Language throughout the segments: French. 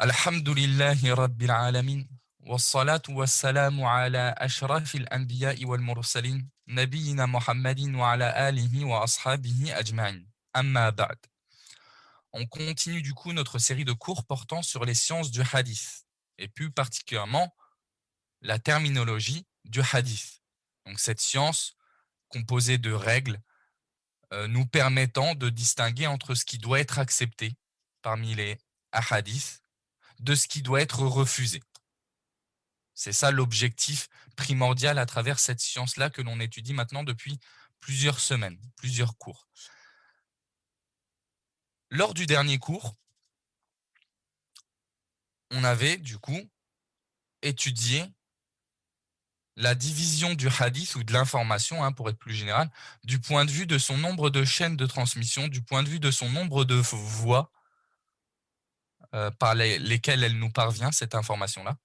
Alhamdulillahi Rabbil Alamin. Wassalatu wassalamu ala ashrafil anbiya'i wal mursalin. Nabiyyina Muhammadin wa ala alihi wa ashabihi ajma'in. Amma ba'd. On continue du coup notre série de cours portant sur les sciences du hadith, et plus particulièrement la terminologie du hadith. Donc cette science composée de règles nous permettant de distinguer entre ce qui doit être accepté parmi les ahadiths de ce qui doit être refusé. C'est ça l'objectif primordial à travers cette science-là que l'on étudie maintenant depuis plusieurs semaines, plusieurs cours. Lors du dernier cours, on avait du coup étudié la division du hadith ou de l'information, pour être plus général, du point de vue de son nombre de chaînes de transmission, du point de vue de son nombre de voies par lesquelles elle nous parvient, cette information-là,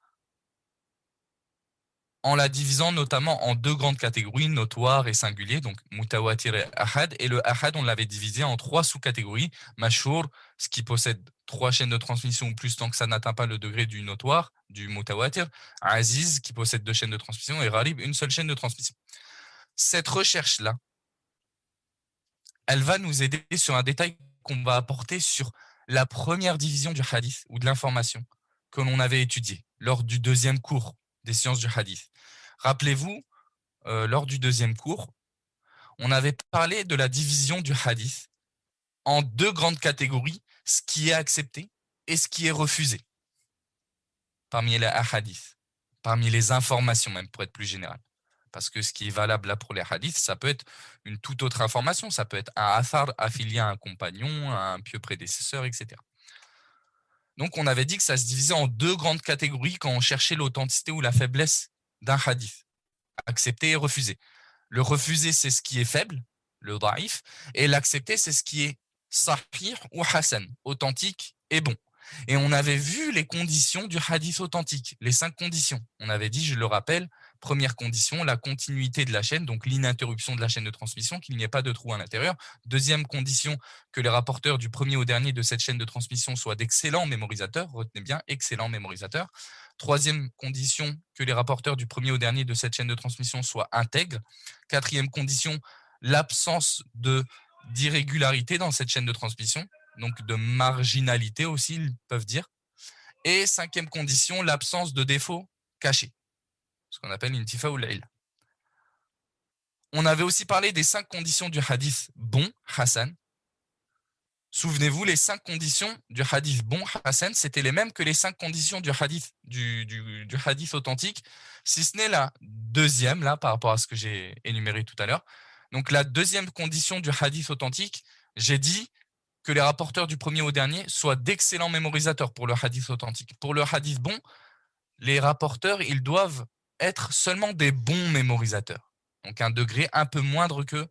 en la divisant notamment en deux grandes catégories, notoire et singulier, donc mutawatir et ahad. Et le ahad, on l'avait divisé en trois sous-catégories. Mashhur, ce qui possède trois chaînes de transmission ou plus tant que ça n'atteint pas le degré du notoire, du mutawatir. Aziz, qui possède deux chaînes de transmission. Et gharib, une seule chaîne de transmission. Cette recherche-là, elle va nous aider sur un détail qu'on va apporter sur la première division du hadith ou de l'information que l'on avait étudiée lors du deuxième cours des sciences du hadith. Rappelez-vous, lors du deuxième cours, on avait parlé de la division du hadith en deux grandes catégories, ce qui est accepté et ce qui est refusé parmi les hadiths, parmi les informations même, pour être plus général. Parce que ce qui est valable là pour les hadiths, ça peut être une toute autre information, ça peut être un athar affilié à un compagnon, à un pieux prédécesseur, etc. Donc on avait dit que ça se divisait en deux grandes catégories quand on cherchait l'authenticité ou la faiblesse d'un hadith, accepté et refusé. Le refusé, c'est ce qui est faible, le da'if, et l'accepté, c'est ce qui est sahih ou hasan, authentique et bon. Et on avait vu les conditions du hadith authentique, les 5 conditions. On avait dit, je le rappelle, première condition, la continuité de la chaîne, donc l'ininterruption de la chaîne de transmission, qu'il n'y ait pas de trou à l'intérieur. Deuxième condition, que les rapporteurs du premier au dernier de cette chaîne de transmission soient d'excellents mémorisateurs. Retenez bien, excellents mémorisateurs. Troisième condition, que les rapporteurs du premier au dernier de cette chaîne de transmission soient intègres. Quatrième condition, l'absence d'irrégularité dans cette chaîne de transmission, donc de marginalité aussi, ils peuvent dire. Et cinquième condition, l'absence de défauts cachés, ce qu'on appelle intifa ou l'il. On avait aussi parlé des 5 conditions du hadith bon, Hassan. Souvenez-vous, les 5 conditions du hadith bon, Hassan, c'était les mêmes que les 5 conditions du hadith, du hadith authentique, si ce n'est la deuxième, là, par rapport à ce que j'ai énuméré tout à l'heure. Donc la deuxième condition du hadith authentique, j'ai dit que les rapporteurs du premier au dernier soient d'excellents mémorisateurs pour le hadith authentique. Pour le hadith bon, les rapporteurs, ils doivent être seulement des bons mémorisateurs. Donc un degré un peu moindre que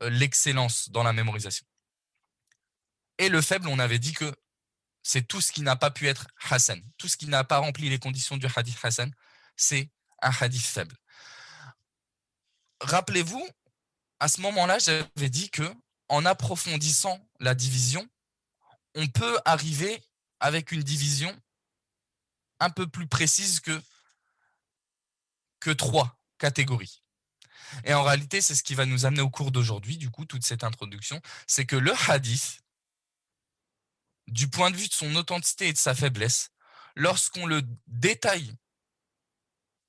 l'excellence dans la mémorisation. Et le faible, on avait dit que c'est tout ce qui n'a pas pu être Hassan. Tout ce qui n'a pas rempli les conditions du hadith Hassan, c'est un hadith faible. Rappelez-vous, à ce moment-là, j'avais dit que en approfondissant la division, on peut arriver avec une division un peu plus précise que 3 catégories. Et en réalité, c'est ce qui va nous amener au cours d'aujourd'hui, du coup, toute cette introduction, c'est que le hadith, du point de vue de son authenticité et de sa faiblesse, lorsqu'on le détaille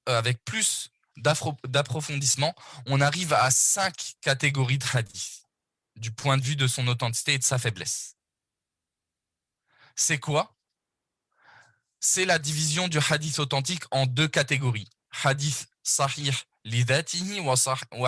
avec plus d'approfondissement, on arrive à 5 catégories de hadith, du point de vue de son authenticité et de sa faiblesse. C'est quoi? C'est la division du hadith authentique en 2 catégories. Hadith sahih li dhatihi wa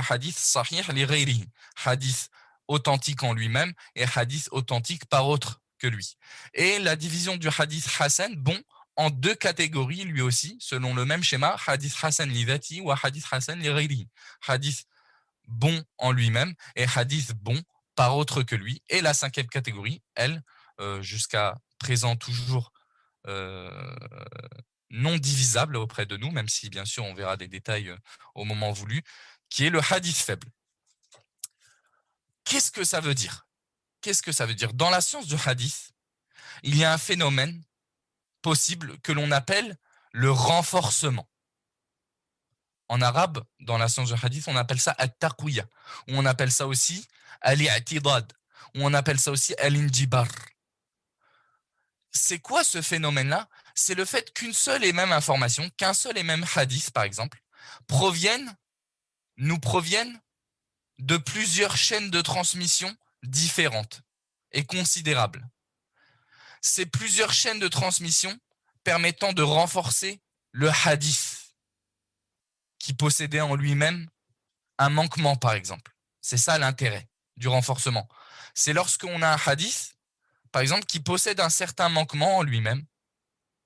hadith sahih li ghayrihi. Hadith authentique en lui-même et hadith authentique par autre que lui. Et la division du hadith hasan, bon, en 2 catégories lui aussi, selon le même schéma, hadith hasan li dhatihi wa hadith hasan li ghayrihi. Hadith bon en lui-même et hadith bon par autre que lui. Et la 5e catégorie, elle, jusqu'à présent toujours non divisable auprès de nous, même si bien sûr on verra des détails au moment voulu, qui est le hadith faible. Qu'est-ce que ça veut dire? Qu'est-ce que ça veut dire? Dans la science du hadith, il y a un phénomène possible que l'on appelle le renforcement. En arabe, dans la science du hadith, on appelle ça at-taqwiya, ou on appelle ça aussi al-i'tidad, ou on appelle ça aussi al-injibar. C'est quoi ce phénomène-là? C'est le fait qu'une seule et même information, qu'un seul et même hadith, par exemple, nous proviennent de plusieurs chaînes de transmission différentes et considérables. Ces plusieurs chaînes de transmission permettant de renforcer le hadith qui possédait en lui-même un manquement, par exemple. C'est ça l'intérêt du renforcement. C'est lorsqu'on a un hadith, par exemple, qui possède un certain manquement en lui-même,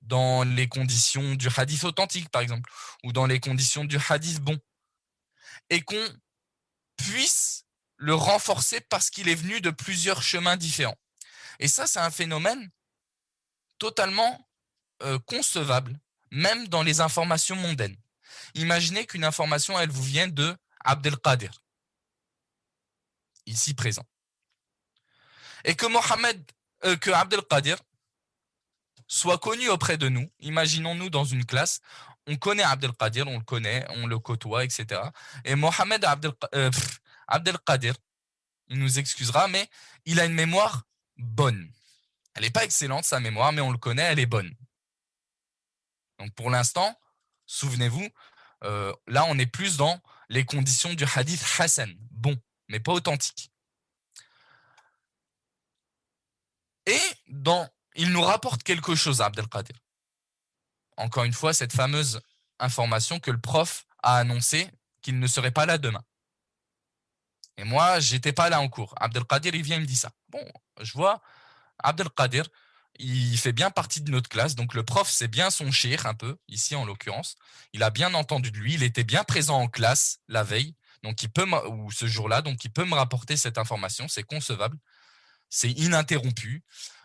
dans les conditions du hadith authentique, par exemple, ou dans les conditions du hadith bon, et qu'on puisse le renforcer parce qu'il est venu de plusieurs chemins différents. Et ça, c'est un phénomène totalement concevable, même dans les informations mondaines. Imaginez qu'une information, elle vous vient de Abdelkader, ici présent. Et que que Abdelkader soit connu auprès de nous. Imaginons-nous dans une classe, on connaît Abdelkader, on le connaît, on le côtoie, etc. Et Mohamed Abdelkader, il nous excusera, mais il a une mémoire bonne. Elle n'est pas excellente, sa mémoire, mais on le connaît, elle est bonne. Donc pour l'instant, souvenez-vous, là on est plus dans les conditions du hadith Hassan, bon, mais pas authentique. Et il nous rapporte quelque chose, Abdelkader. Encore une fois, cette fameuse information que le prof a annoncé qu'il ne serait pas là demain. Et moi, j'étais pas là en cours. Abdelkader, il vient, il me dit ça. Bon, je vois, Abdelkader, il fait bien partie de notre classe, donc le prof, c'est bien son cheikh un peu, ici en l'occurrence. Il a bien entendu de lui, il était bien présent en classe la veille, donc ou ce jour-là, donc il peut me rapporter cette information, c'est concevable, c'est ininterrompu.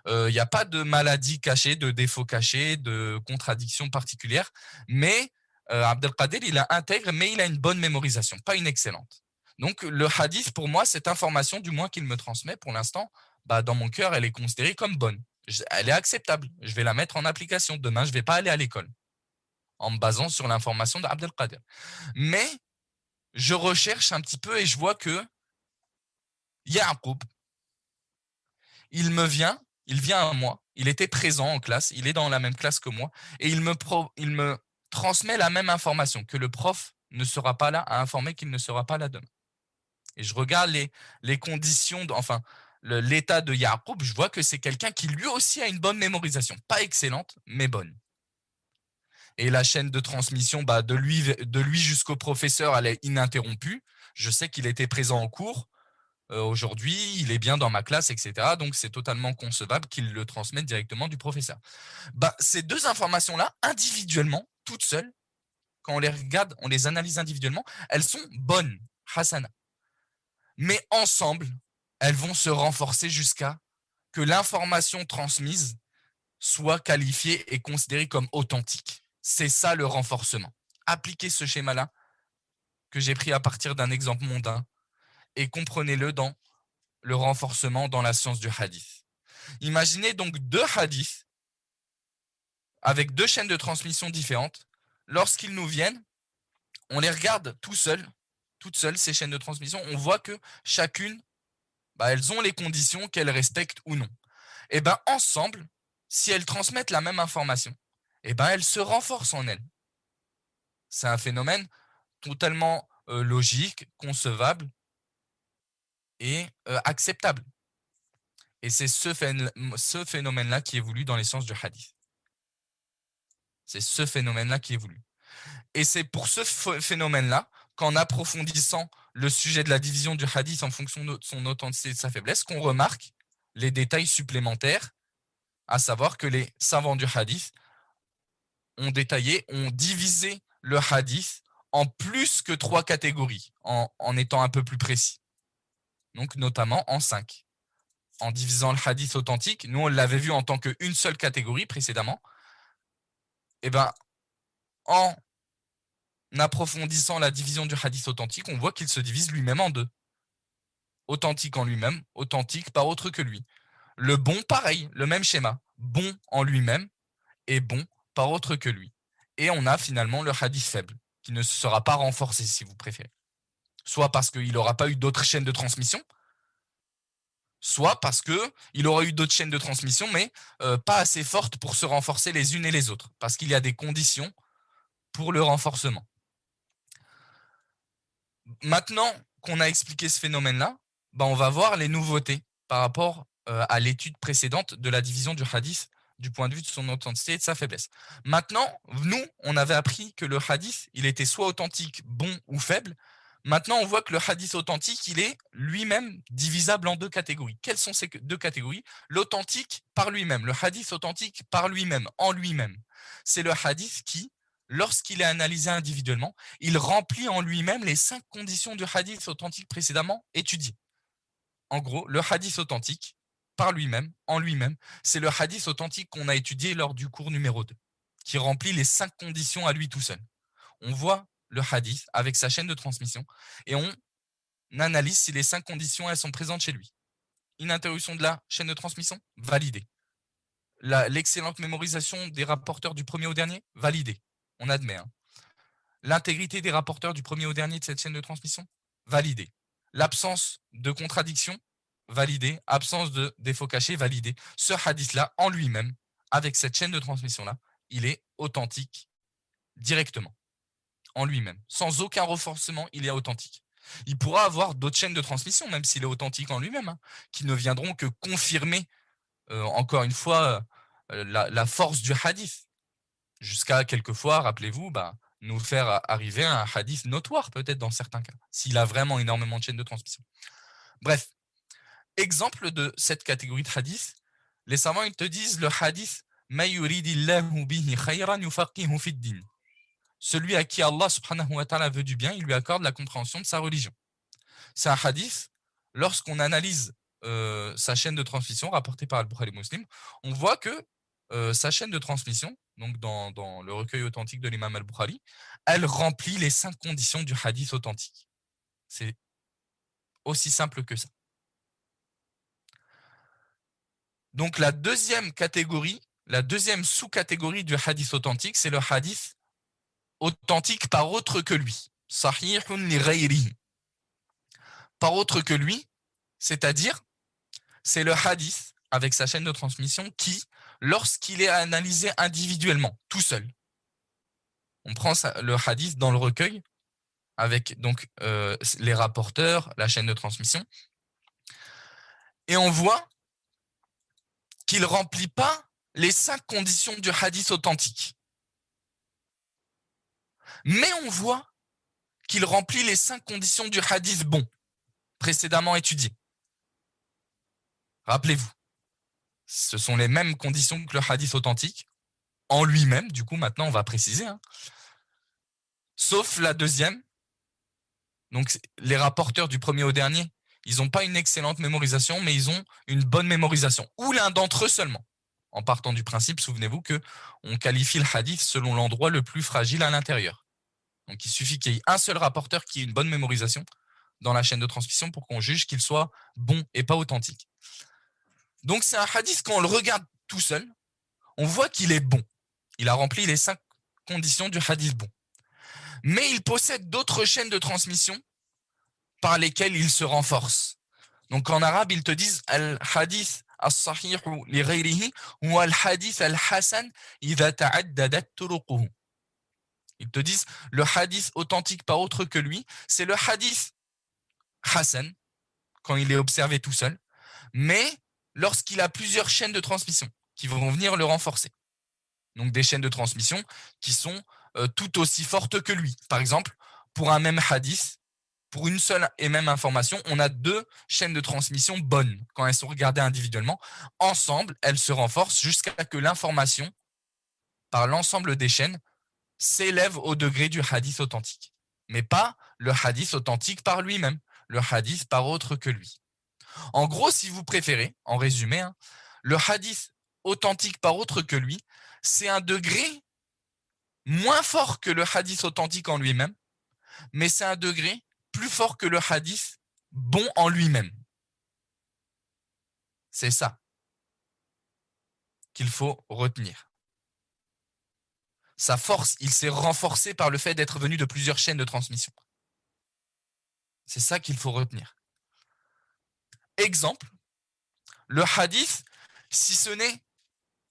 Il n'y a pas de maladie cachée, de défaut caché, de contradiction particulière, mais Abdelkader, il a intègre, mais il a une bonne mémorisation, pas une excellente. Donc le hadith, pour moi, cette information, du moins qu'il me transmet pour l'instant, dans mon cœur, elle est considérée comme bonne. Elle est acceptable. Je vais la mettre en application. Demain, je ne vais pas aller à l'école en me basant sur l'information d'Abdelkader. Mais je recherche un petit peu et je vois que Ya'qub, il vient à moi, il était présent en classe, il est dans la même classe que moi, et il me transmet la même information, que le prof ne sera pas là, à informer qu'il ne sera pas là demain. Et je regarde les conditions, l'état de Ya'qub, je vois que c'est quelqu'un qui lui aussi a une bonne mémorisation. Pas excellente, mais bonne. Et la chaîne de transmission, de lui jusqu'au professeur, elle est ininterrompue. Je sais qu'il était présent en cours. Aujourd'hui, il est bien dans ma classe, etc. Donc, c'est totalement concevable qu'il le transmette directement du professeur. Ces deux informations-là, individuellement, toutes seules, quand on les regarde, on les analyse individuellement, elles sont bonnes, Hassana. Mais ensemble, elles vont se renforcer jusqu'à que l'information transmise soit qualifiée et considérée comme authentique. C'est ça le renforcement. Appliquez ce schéma-là que j'ai pris à partir d'un exemple mondain et comprenez-le dans le renforcement dans la science du hadith. Imaginez donc deux hadiths avec deux chaînes de transmission différentes. Lorsqu'ils nous viennent, on les regarde toutes seules, ces chaînes de transmission. On voit que chacune, elles ont les conditions qu'elles respectent ou non. Et ensemble, si elles transmettent la même information, elles se renforcent en elles. C'est un phénomène totalement logique, concevable et acceptable. Et c'est ce phénomène-là qui évolue dans les sciences du hadith. C'est ce phénomène-là qui évolue. Et c'est pour ce phénomène-là qu'en approfondissant le sujet de la division du hadith en fonction de son authenticité et de sa faiblesse, qu'on remarque les détails supplémentaires, à savoir que les savants du hadith ont divisé le hadith en plus que 3 catégories, en étant un peu plus précis. Donc notamment en 5. En divisant le hadith authentique, nous on l'avait vu en tant qu'une seule catégorie précédemment, en approfondissant la division du hadith authentique, on voit qu'il se divise lui-même en 2. Authentique en lui-même, authentique par autre que lui. Le bon, pareil, le même schéma. Bon en lui-même est bon par autre que lui. Et on a finalement le hadith faible, qui ne sera pas renforcé si vous préférez. Soit parce qu'il n'aura pas eu d'autres chaînes de transmission, soit parce qu'il aura eu d'autres chaînes de transmission, mais pas assez fortes pour se renforcer les unes et les autres, parce qu'il y a des conditions pour le renforcement. Maintenant qu'on a expliqué ce phénomène-là, on va voir les nouveautés par rapport à l'étude précédente de la division du hadith du point de vue de son authenticité et de sa faiblesse. Maintenant, nous, on avait appris que le hadith, il était soit authentique, bon ou faible. Maintenant, on voit que le hadith authentique, il est lui-même divisable en deux catégories. Quelles sont ces deux catégories? L'authentique par lui-même, le hadith authentique par lui-même, en lui-même. C'est le hadith qui, lorsqu'il est analysé individuellement, il remplit en lui-même les 5 conditions du hadith authentique précédemment étudiées. En gros, le hadith authentique, par lui-même, en lui-même, c'est le hadith authentique qu'on a étudié lors du cours numéro 2, qui remplit les 5 conditions à lui tout seul. On voit le hadith avec sa chaîne de transmission et on analyse si les 5 conditions elles sont présentes chez lui. Une interruption de la chaîne de transmission, validée. L'excellente mémorisation des rapporteurs du premier au dernier, validée. On admet. L'intégrité des rapporteurs du premier au dernier de cette chaîne de transmission, validée. L'absence de contradiction, validée. Absence de défaut caché, validée. Ce hadith-là, en lui-même, avec cette chaîne de transmission-là, il est authentique directement, en lui-même. Sans aucun renforcement, il est authentique. Il pourra avoir d'autres chaînes de transmission, même s'il est authentique en lui-même, qui ne viendront que confirmer, encore une fois, la force du hadith. Jusqu'à quelquefois, rappelez-vous, nous faire arriver à un hadith notoire, peut-être dans certains cas, s'il a vraiment énormément de chaînes de transmission. Bref, exemple de cette catégorie de hadith, les savants ils te disent le hadith ma yuridillahu bihi khayran yufaqihu fid din. Celui à qui Allah subhanahu wa ta'ala veut du bien, il lui accorde la compréhension de sa religion. C'est un hadith, lorsqu'on analyse sa chaîne de transmission rapportée par Al-Bukhari Muslim, on voit que sa chaîne de transmission, donc dans le recueil authentique de l'imam Al-Bukhari, elle remplit les 5 conditions du hadith authentique. C'est aussi simple que ça. Donc la deuxième catégorie, la deuxième sous-catégorie du hadith authentique, c'est le hadith authentique par autre que lui. Sahihun li ghayrihi. Par autre que lui, c'est-à-dire, c'est le hadith avec sa chaîne de transmission qui, lorsqu'il est analysé individuellement, tout seul, on prend le hadith dans le recueil avec donc les rapporteurs, la chaîne de transmission, et on voit qu'il ne remplit pas les 5 conditions du hadith authentique. Mais on voit qu'il remplit les 5 conditions du hadith bon, précédemment étudié. Rappelez-vous, ce sont les mêmes conditions que le hadith authentique, en lui-même, du coup maintenant on va préciser, sauf la deuxième. Donc les rapporteurs du premier au dernier, ils n'ont pas une excellente mémorisation, mais ils ont une bonne mémorisation, ou l'un d'entre eux seulement. En partant du principe, souvenez-vous qu'on qualifie le hadith selon l'endroit le plus fragile à l'intérieur. Donc il suffit qu'il y ait un seul rapporteur qui ait une bonne mémorisation dans la chaîne de transmission pour qu'on juge qu'il soit bon et pas authentique. Donc c'est un hadith, quand on le regarde tout seul, on voit qu'il est bon. Il a rempli les 5 conditions du hadith bon. Mais il possède d'autres chaînes de transmission par lesquelles il se renforce. Donc en arabe, ils te disent al-hadith as-sahih li ghayrihi ou al-hadith al-hasan idha ta'addadat turuquhu. Ils te disent le hadith authentique pas autre que lui, c'est le hadith hasan quand il est observé tout seul, mais lorsqu'il a plusieurs chaînes de transmission qui vont venir le renforcer. Donc des chaînes de transmission qui sont tout aussi fortes que lui. Par exemple, pour un même hadith, pour une seule et même information, on a 2 chaînes de transmission bonnes. Quand elles sont regardées individuellement, ensemble, elles se renforcent jusqu'à ce que l'information, par l'ensemble des chaînes, s'élève au degré du hadith authentique. Mais pas le hadith authentique par lui-même, le hadith par autre que lui. En gros, si vous préférez, en résumé, le hadith authentique par autre que lui, c'est un degré moins fort que le hadith authentique en lui-même, mais c'est un degré plus fort que le hadith bon en lui-même. C'est ça qu'il faut retenir. Sa force, il s'est renforcé par le fait d'être venu de plusieurs chaînes de transmission. C'est ça qu'il faut retenir. Exemple, le hadith, si ce n'est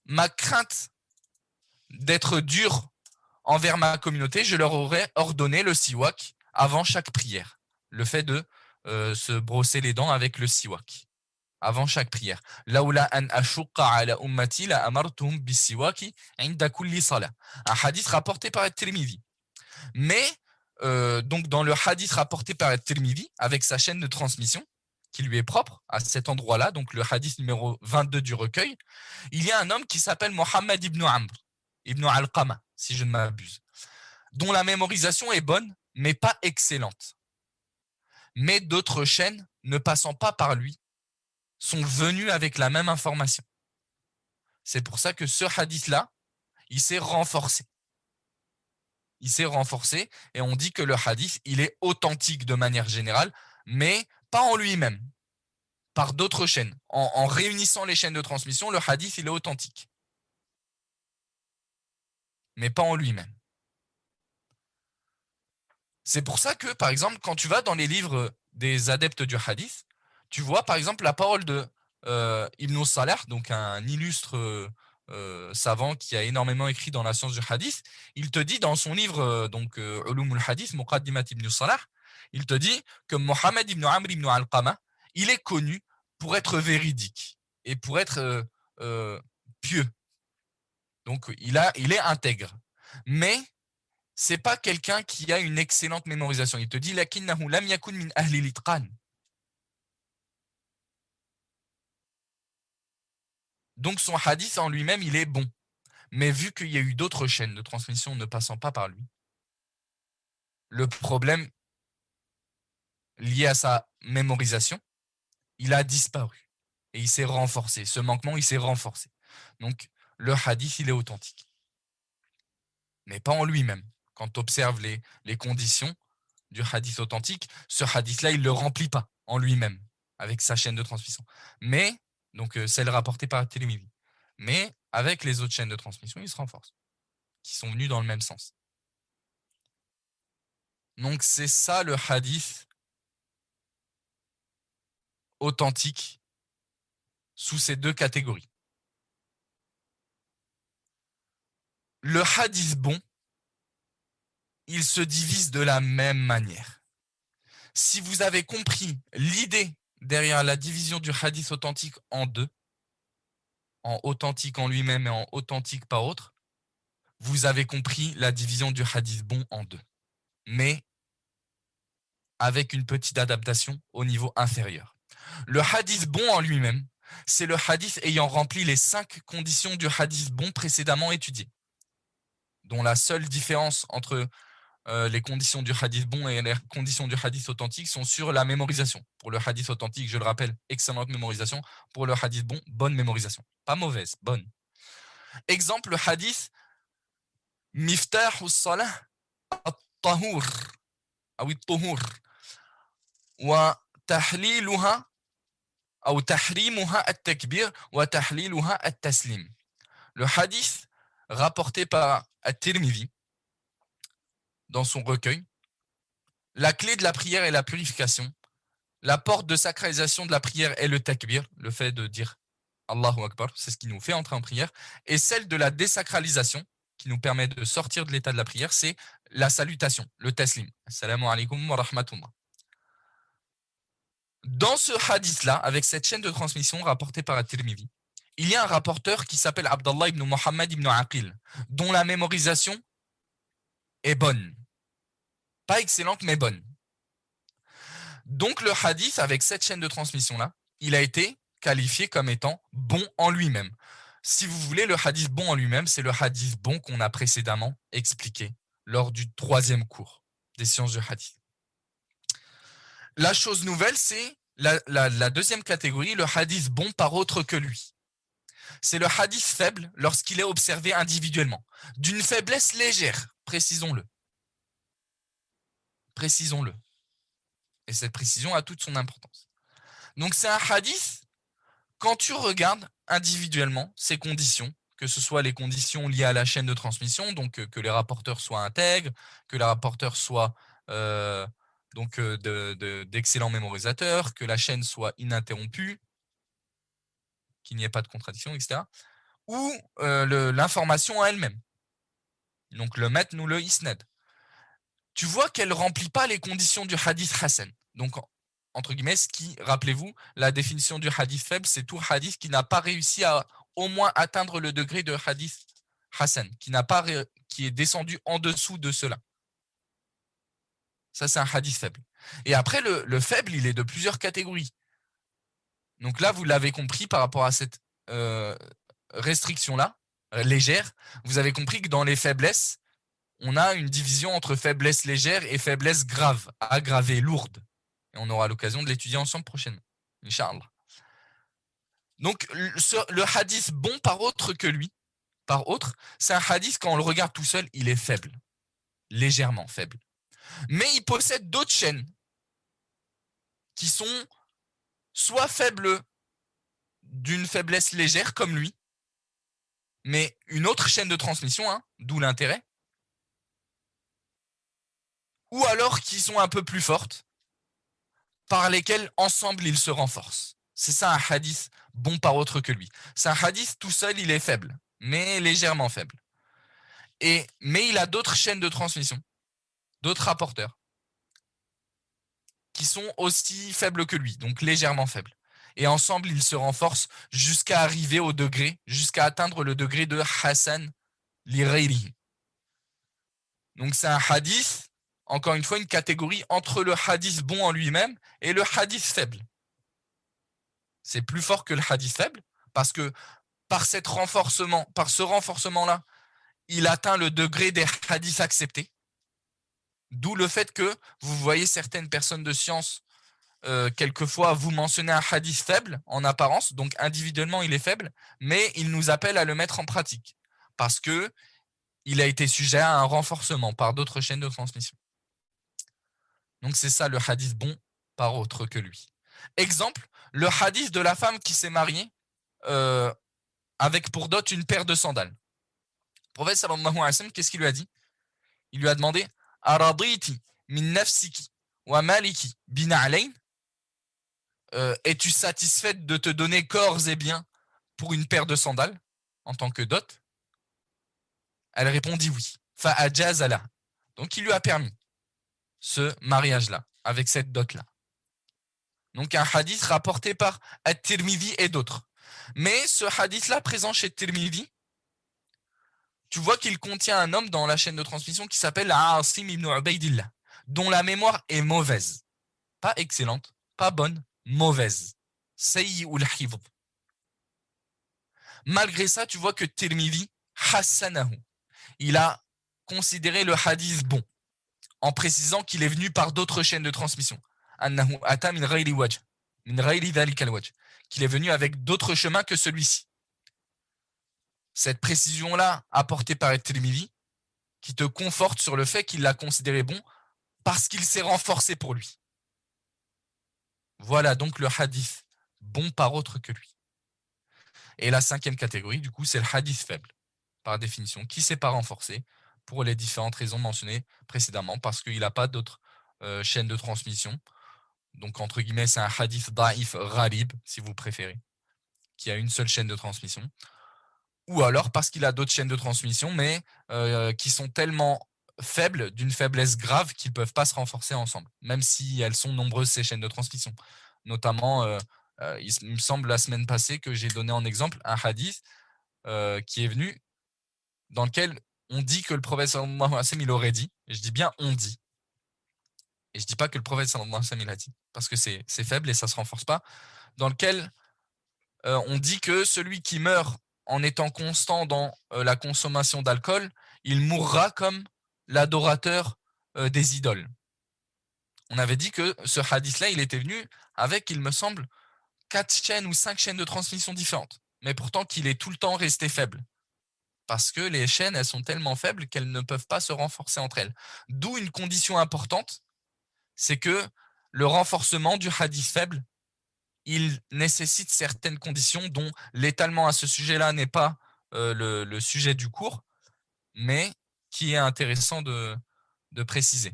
ma crainte d'être dur envers ma communauté, je leur aurais ordonné le siwak avant chaque prière. Le fait de se brosser les dents avec le siwak avant chaque prière. Laoula an ashqa ala ummati la amartuhum bis-siwaki 'inda kulli salah. Un hadith rapporté par At-Tirmidhi. Mais donc dans le hadith rapporté par At-Tirmidhi avec sa chaîne de transmission qui lui est propre à cet endroit-là, donc le hadith numéro 22 du recueil, il y a un homme qui s'appelle Mohammed ibn Amr ibn Alqama, si je ne m'abuse, dont la mémorisation est bonne, mais pas excellente. Mais d'autres chaînes, ne passant pas par lui, sont venues avec la même information. C'est pour ça que ce hadith-là, il s'est renforcé. Il s'est renforcé et on dit que le hadith, il est authentique de manière générale, mais pas en lui-même, par d'autres chaînes. En réunissant les chaînes de transmission, le hadith, il est authentique, mais pas en lui-même. C'est pour ça que, par exemple, quand tu vas dans les livres des adeptes du hadith, tu vois, par exemple, la parole de Ibn Salah, donc un illustre savant qui a énormément écrit dans la science du hadith. Il te dit dans son livre, Ulum al-Hadith, Muqaddimat Ibn Salah, il te dit que Mohammed ibn Amr ibn Alqama, il est connu pour être véridique et pour être pieux. Donc, il est intègre. Mais c'est pas quelqu'un qui a une excellente mémorisation. Il te dit lakinnahu lam yakun min ahli l'itqan. Donc son hadith en lui-même, il est bon. Mais vu qu'il y a eu d'autres chaînes de transmission ne passant pas par lui, le problème lié à sa mémorisation, il a disparu. Et il s'est renforcé. Ce manquement, il s'est renforcé. Donc le hadith, il est authentique. Mais pas en lui-même. Quand tu observes les conditions du hadith authentique, ce hadith-là, il ne le remplit pas en lui-même, avec sa chaîne de transmission. Mais, donc celle rapportée par At-Tirmidhi. Mais avec les autres chaînes de transmission, il se renforce, qui sont venues dans le même sens. Donc c'est ça le hadith authentique sous ces deux catégories. Le hadith bon, il se divise de la même manière. Si vous avez compris l'idée derrière la division du hadith authentique en deux, en authentique en lui-même et en authentique par autre, vous avez compris la division du hadith bon en deux. Mais avec une petite adaptation au niveau inférieur. Le hadith bon en lui-même, c'est le hadith ayant rempli les 5 conditions du hadith bon précédemment étudié, dont la seule différence entre les conditions du hadith bon et les conditions du hadith authentique sont sur la mémorisation. Pour le hadith authentique, je le rappelle, excellente mémorisation. Pour le hadith bon, bonne mémorisation. Pas mauvaise, bonne. Exemple, le hadith Miftah as-salah at-tahur, ou at-tuhur, wa tahliluha ou tahrimuha at-takbir, wa tahliluha at-taslim. Le hadith rapporté par At-Tirmidhi dans son recueil, la clé de la prière est la purification. La porte de sacralisation de la prière est le takbir, le fait de dire Allahu Akbar, c'est ce qui nous fait entrer en prière. Et celle de la désacralisation, qui nous permet de sortir de l'état de la prière, c'est la salutation, le taslim. Assalamu alaikum wa rahmatullah. Dans ce hadith-là, avec cette chaîne de transmission rapportée par At-Tirmidhi, il y a un rapporteur qui s'appelle Abdallah ibn Muhammad ibn Aqil, dont la mémorisation est bonne. Pas excellente, mais bonne. Donc le hadith, avec cette chaîne de transmission-là, il a été qualifié comme étant bon en lui-même. Si vous voulez, le hadith bon en lui-même, c'est le hadith bon qu'on a précédemment expliqué lors du 3e cours des sciences du hadith. La chose nouvelle, c'est la deuxième catégorie, le hadith bon par autre que lui. C'est le hadith faible lorsqu'il est observé individuellement, d'une faiblesse légère, précisons-le. Précisons-le. Et cette précision a toute son importance. Donc c'est un hadith, quand tu regardes individuellement ses conditions, que ce soit les conditions liées à la chaîne de transmission, donc que les rapporteurs soient intègres, que les rapporteurs soient d'excellents mémorisateurs, que la chaîne soit ininterrompue, qu'il n'y ait pas de contradiction, etc. Ou l'information elle-même. Donc le matn ou le isnad. Tu vois qu'elle ne remplit pas les conditions du hadith Hassan. Donc, entre guillemets, ce qui, rappelez-vous, la définition du hadith faible, c'est tout hadith qui n'a pas réussi à au moins atteindre le degré de hadith Hassan, qui est descendu en dessous de cela. Ça, c'est un hadith faible. Et après, le faible, il est de plusieurs catégories. Donc là, vous l'avez compris par rapport à cette restriction-là, légère, vous avez compris que dans les faiblesses, on a une division entre faiblesse légère et faiblesse grave, aggravée, lourde. Et on aura l'occasion de l'étudier ensemble prochainement. Inch'Allah. Donc, le hadith bon par autre que lui, c'est un hadith, quand on le regarde tout seul, il est faible. Légèrement faible. Mais il possède d'autres chaînes qui sont soit faibles d'une faiblesse légère comme lui, mais une autre chaîne de transmission, hein, d'où l'intérêt, ou alors qui sont un peu plus fortes, par lesquelles ensemble ils se renforcent. C'est ça un hadith bon par autre que lui. C'est un hadith tout seul, il est faible, mais légèrement faible. Mais il a d'autres chaînes de transmission, d'autres rapporteurs, qui sont aussi faibles que lui, donc légèrement faibles. Et ensemble, ils se renforcent jusqu'à arriver au degré, jusqu'à atteindre le degré de Hassan li ghayrihi. Donc c'est un hadith, encore une fois, une catégorie entre le hadith bon en lui-même et le hadith faible. C'est plus fort que le hadith faible, parce que par ce renforcement-là, il atteint le degré des hadiths acceptés. D'où le fait que vous voyez certaines personnes de science, quelquefois, vous mentionnez un hadith faible en apparence, donc individuellement il est faible, mais il nous appelle à le mettre en pratique, parce que il a été sujet à un renforcement par d'autres chaînes de transmission. Donc c'est ça le hadith bon par autre que lui. Exemple, le hadith de la femme qui s'est mariée avec pour dot une paire de sandales. Le prophète sallallahu alayhi wa sallam, qu'est-ce qu'il lui a dit? Il lui a demandé Araditi min nafsiki wa maliki bina'alayn, es-tu satisfaite de te donner corps et biens pour une paire de sandales en tant que dot? Elle répondit oui. Fa'ajazala. Donc il lui a permis ce mariage-là, avec cette dot-là. Donc un hadith rapporté par At-Tirmidhi et d'autres. Mais ce hadith-là, présent chez Tirmidhi, tu vois qu'il contient un homme dans la chaîne de transmission qui s'appelle Asim ibn Ubaydillah, dont la mémoire est mauvaise. Pas excellente, pas bonne, mauvaise. Sayyi'ul hifz. Malgré ça, tu vois que Tirmidhi, hassanahu, il a considéré le hadith bon, en précisant qu'il est venu par d'autres chaînes de transmission. Annahu ata min ghayri wajh, min ghayri dhalika al-wajh, qu'il est venu avec d'autres chemins que celui-ci. Cette précision-là, apportée par Tirmidhi, qui te conforte sur le fait qu'il l'a considéré bon parce qu'il s'est renforcé pour lui. Voilà donc le hadith bon par autre que lui. Et la cinquième catégorie, du coup, c'est le hadith faible, par définition, qui ne s'est pas renforcé pour les différentes raisons mentionnées précédemment, parce qu'il n'a pas d'autres chaînes de transmission. Donc, entre guillemets, c'est un hadith da'if gharib, si vous préférez, qui a une seule chaîne de transmission. Ou alors parce qu'il a d'autres chaînes de transmission, mais qui sont tellement faibles, d'une faiblesse grave, qu'ils ne peuvent pas se renforcer ensemble, même si elles sont nombreuses, ces chaînes de transmission. Notamment, il me semble la semaine passée que j'ai donné en exemple un hadith qui est venu, dans lequel on dit que le prophète sallallahu alayhi wa sallam, il aurait dit, et je dis bien on dit, et je ne dis pas que le prophète sallallahu alayhi wa sallam, il a dit, parce que c'est faible et ça ne se renforce pas, dans lequel on dit que celui qui meurt en étant constant dans la consommation d'alcool, il mourra comme l'adorateur des idoles. On avait dit que ce hadith-là, il était venu avec, il me semble, 4 chaînes ou 5 chaînes de transmission différentes, mais pourtant qu'il est tout le temps resté faible. Parce que les chaînes, elles sont tellement faibles qu'elles ne peuvent pas se renforcer entre elles. D'où une condition importante, c'est que le renforcement du hadith faible, il nécessite certaines conditions dont l'étalement à ce sujet-là n'est pas le sujet du cours, mais qui est intéressant de préciser.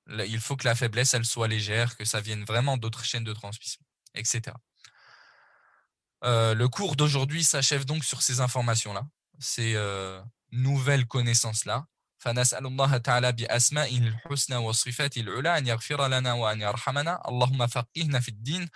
Il faut que la faiblesse, elle soit légère, que ça vienne vraiment d'autres chaînes de transmission, etc. Le cours d'aujourd'hui s'achève donc sur ces informations-là, ces nouvelles connaissances-là. فنسأل الله تعالى بأسمائه الحسنى وصفاته العلى أن يغفر لنا وأن يرحمنا اللهم فقهنا في الدين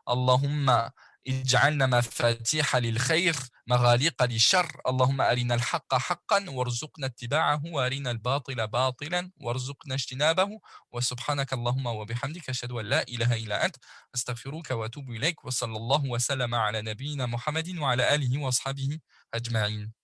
اللهم اجعلنا مفاتيح للخير مغاليق للشر اللهم أرنا الحق حقا وارزقنا اتباعه وأرنا الباطل باطلا وارزقنا اجتنابه وسبحانك اللهم وبحمدك أشهد أن لا إله إلا أنت أستغفرك وأتوب إليك وصلى الله وسلم على نبينا محمد وعلى آله وأصحابه أجمعين